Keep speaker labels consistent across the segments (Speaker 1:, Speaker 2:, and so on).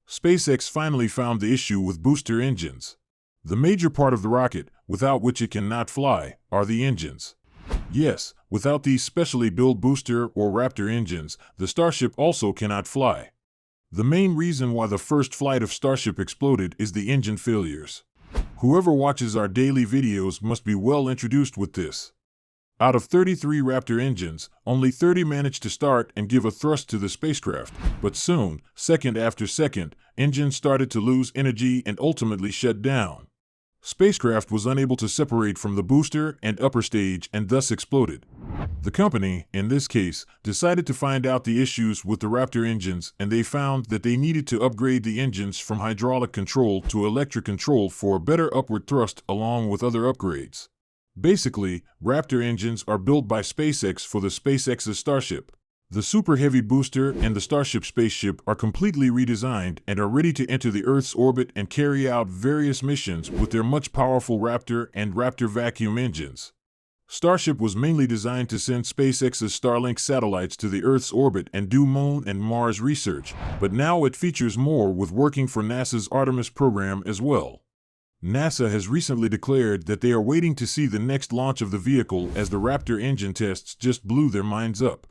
Speaker 1: SpaceX finally found the issue with booster engines. The major part of the rocket, without which it cannot fly, are the engines. Yes, without these specially built booster or Raptor engines, the Starship also cannot fly. The main reason why the first flight of Starship exploded is the engine failures. Whoever watches our daily videos must be well introduced with this. Out of 33 Raptor engines, only 30 managed to start and give a thrust to the spacecraft, but soon, second after second, engines started to lose energy and ultimately shut down. Spacecraft was unable to separate from the booster and upper stage and thus exploded. The company, in this case, decided to find out the issues with the Raptor engines, and they found that they needed to upgrade the engines from hydraulic control to electric control for a better upward thrust along with other upgrades. Basically, Raptor engines are built by SpaceX for the SpaceX's Starship. The Super Heavy booster and the Starship spaceship are completely redesigned and are ready to enter the Earth's orbit and carry out various missions with their much powerful Raptor and Raptor vacuum engines. Starship was mainly designed to send SpaceX's Starlink satellites to the Earth's orbit and do Moon and Mars research, but now it features more with working for NASA's Artemis program as well. NASA has recently declared that they are waiting to see the next launch of the vehicle as the Raptor engine tests just blew their minds up.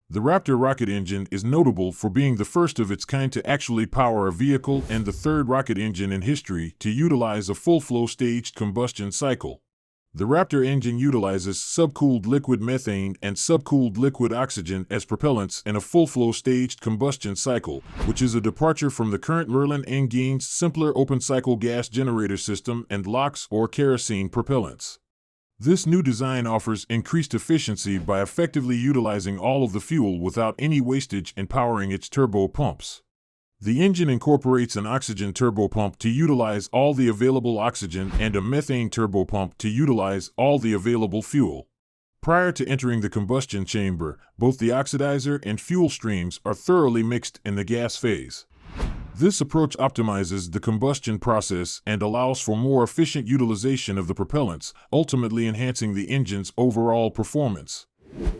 Speaker 1: The Raptor rocket engine is notable for being the first of its kind to actually power a vehicle and the third rocket engine in history to utilize a full-flow staged combustion cycle. The Raptor engine utilizes subcooled liquid methane and subcooled liquid oxygen as propellants in a full-flow staged combustion cycle, which is a departure from the current Merlin engine's simpler open-cycle gas generator system and LOX or kerosene propellants. This new design offers increased efficiency by effectively utilizing all of the fuel without any wastage in powering its turbo pumps. The engine incorporates an oxygen turbopump to utilize all the available oxygen and a methane turbopump to utilize all the available fuel. Prior to entering the combustion chamber, both the oxidizer and fuel streams are thoroughly mixed in the gas phase. This approach optimizes the combustion process and allows for more efficient utilization of the propellants, ultimately enhancing the engine's overall performance.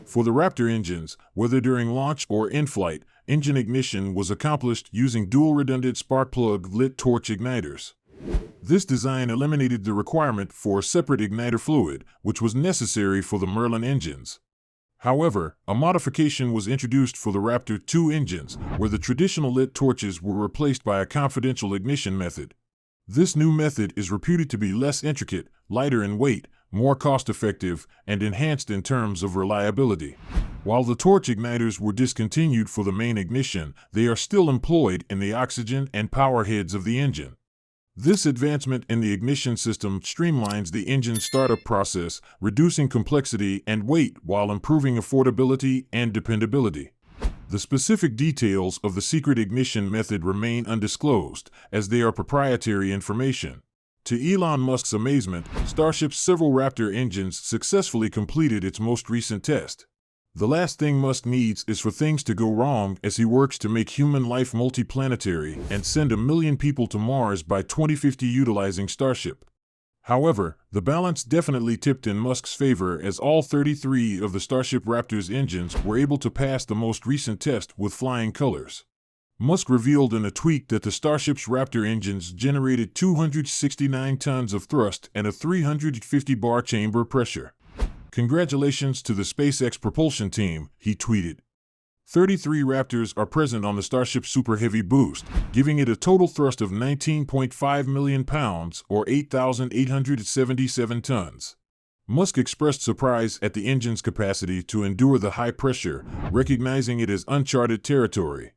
Speaker 1: For the Raptor engines, whether during launch or in flight, engine ignition was accomplished using dual redundant spark plug lit torch igniters. This design eliminated the requirement for a separate igniter fluid, which was necessary for the Merlin engines. However, a modification was introduced for the Raptor 2 engines, where the traditional lit torches were replaced by a confidential ignition method. This new method is reputed to be less intricate, lighter in weight, more cost-effective, and enhanced in terms of reliability. While the torch igniters were discontinued for the main ignition, they are still employed in the oxygen and power heads of the engine. This advancement in the ignition system streamlines the engine startup process, reducing complexity and weight while improving affordability and dependability. The specific details of the secret ignition method remain undisclosed, as they are proprietary information. To Elon Musk's amazement, Starship's several Raptor engines successfully completed its most recent test. The last thing Musk needs is for things to go wrong as he works to make human life multiplanetary and send 1 million people to Mars by 2050 utilizing Starship. However, the balance definitely tipped in Musk's favor as all 33 of the Starship Raptor's engines were able to pass the most recent test with flying colors. Musk revealed in a tweet that the Starship's Raptor engines generated 269 tons of thrust and a 350 bar chamber pressure. "Congratulations to the SpaceX propulsion team," he tweeted. 33 Raptors are present on the Starship Super Heavy boost, giving it a total thrust of 19.5 million pounds or 8,877 tons. Musk expressed surprise at the engine's capacity to endure the high pressure, recognizing it as uncharted territory.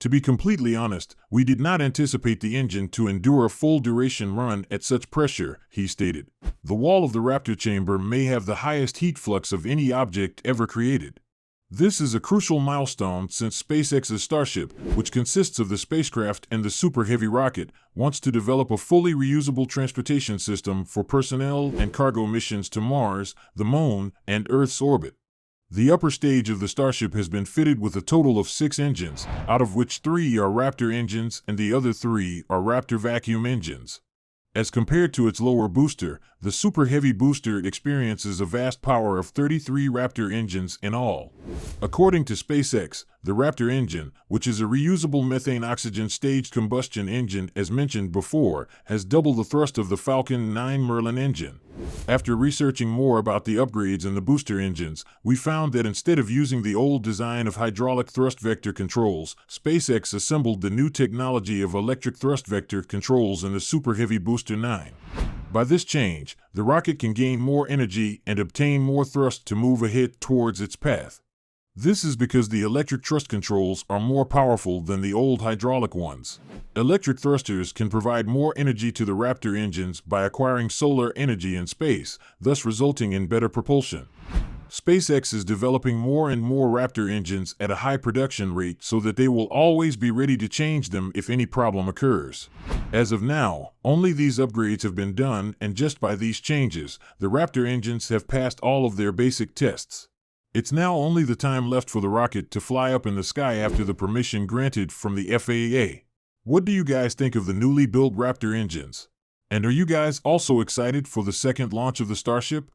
Speaker 1: "To be completely honest, we did not anticipate the engine to endure a full duration run at such pressure," he stated. "The wall of the Raptor chamber may have the highest heat flux of any object ever created. This is a crucial milestone since SpaceX's Starship, which consists of the spacecraft and the Super Heavy rocket, wants to develop a fully reusable transportation system for personnel and cargo missions to Mars, the Moon, and Earth's orbit. The upper stage of the Starship has been fitted with a total of 6 engines, out of which 3 are Raptor engines and the other 3 are Raptor vacuum engines. As compared to its lower booster, The Super Heavy booster experiences a vast power of 33 Raptor engines in all. According to SpaceX, the Raptor engine, which is a reusable methane-oxygen staged combustion engine as mentioned before, has double the thrust of the Falcon 9 Merlin engine. After researching more about the upgrades in the booster engines, we found that instead of using the old design of hydraulic thrust vector controls, SpaceX assembled the new technology of electric thrust vector controls in the Super Heavy Booster 9. By this change, the rocket can gain more energy and obtain more thrust to move ahead towards its path. This is because the electric thrust controls are more powerful than the old hydraulic ones. Electric thrusters can provide more energy to the Raptor engines by acquiring solar energy in space, thus resulting in better propulsion. SpaceX is developing more and more Raptor engines at a high production rate so that they will always be ready to change them if any problem occurs. As of now, only these upgrades have been done, and just by these changes, the Raptor engines have passed all of their basic tests. It's now only the time left for the rocket to fly up in the sky after the permission granted from the FAA. What do you guys think of the newly built Raptor engines? And are you guys also excited for the second launch of the Starship?